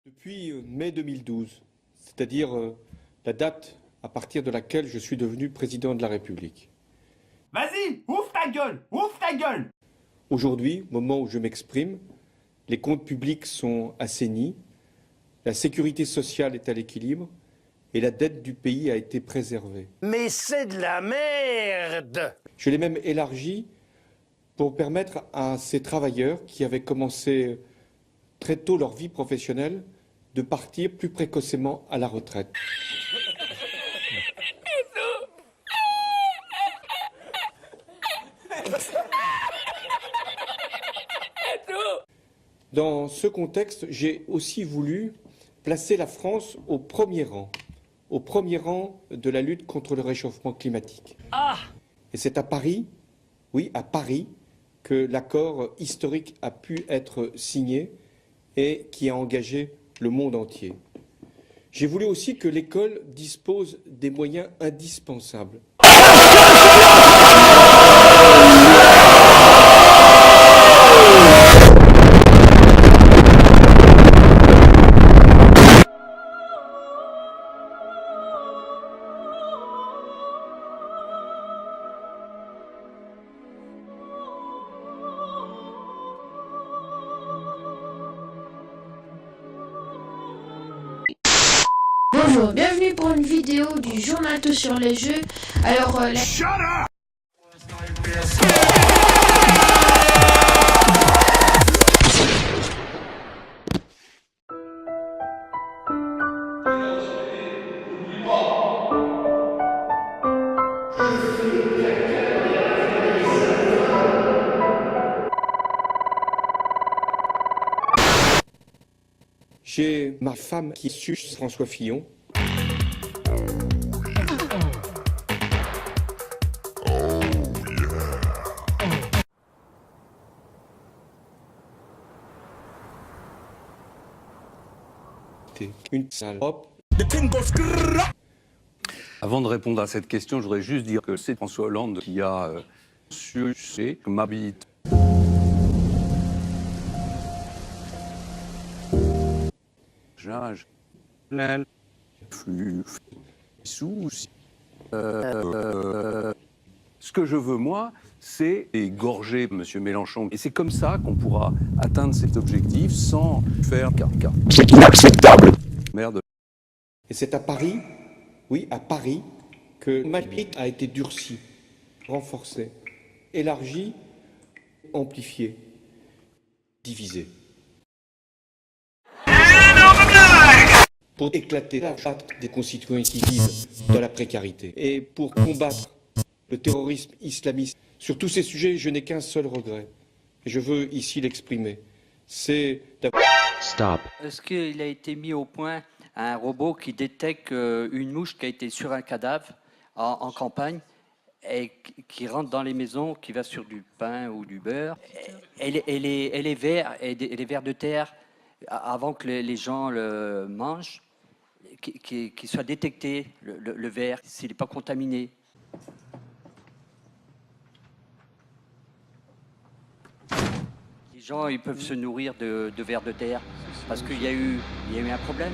Depuis mai 2012, c'est-à-dire la date à partir de laquelle je suis devenu président de la République. Vas-y, ouvre ta gueule, ouvre ta gueule! Aujourd'hui, au moment où je m'exprime, les comptes publics sont assainis, la sécurité sociale est à l'équilibre et la dette du pays a été préservée. Mais c'est de la merde! Je l'ai même élargi pour permettre à ces travailleurs qui avaient commencé très tôt leur vie professionnelle de partir plus précocement à la retraite. Dans ce contexte, j'ai aussi voulu placer la France au premier rang de la lutte contre le réchauffement climatique. Et c'est à Paris, oui, à Paris, que l'accord historique a pu être signé et qui a engagé le monde entier. J'ai voulu aussi que l'école dispose des moyens indispensables. Bonjour, bienvenue pour une vidéo du journal Tout sur les jeux. Alors, Shut up! J'ai ma femme qui suce François Fillon. Une salope. Avant de répondre à cette question, je voudrais juste dire que c'est François Hollande qui a sucé ma bite. Ce que je veux, moi, c'est égorger M. Mélenchon. Et c'est comme ça qu'on pourra atteindre cet objectif sans faire caca. C'est inacceptable! Merde. Et c'est à Paris, oui, à Paris, que ma bite a été durcie, renforcée, élargie, amplifiée, divisée. Pour éclater la chatte des concitoyens qui vivent dans la précarité. Et pour combattre le terrorisme islamiste. Sur tous ces sujets, je n'ai qu'un seul regret. Et je veux ici l'exprimer. C'est d'avoir... Stop. Est-ce qu'il a été mis au point un robot qui détecte une mouche qui a été sur un cadavre en campagne et qui rentre dans les maisons, qui va sur du pain ou du beurre, et les vers de terre, avant que les gens le mangent, qu'il soit détecté, le verre, s'il n'est pas contaminé. Les gens, ils peuvent se nourrir de vers de terre parce qu'il y a eu un problème.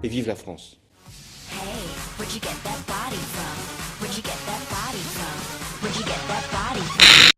Et vive la France. Hey, where'd you get that body from? Where'd you get that body from? Where'd you get that body from?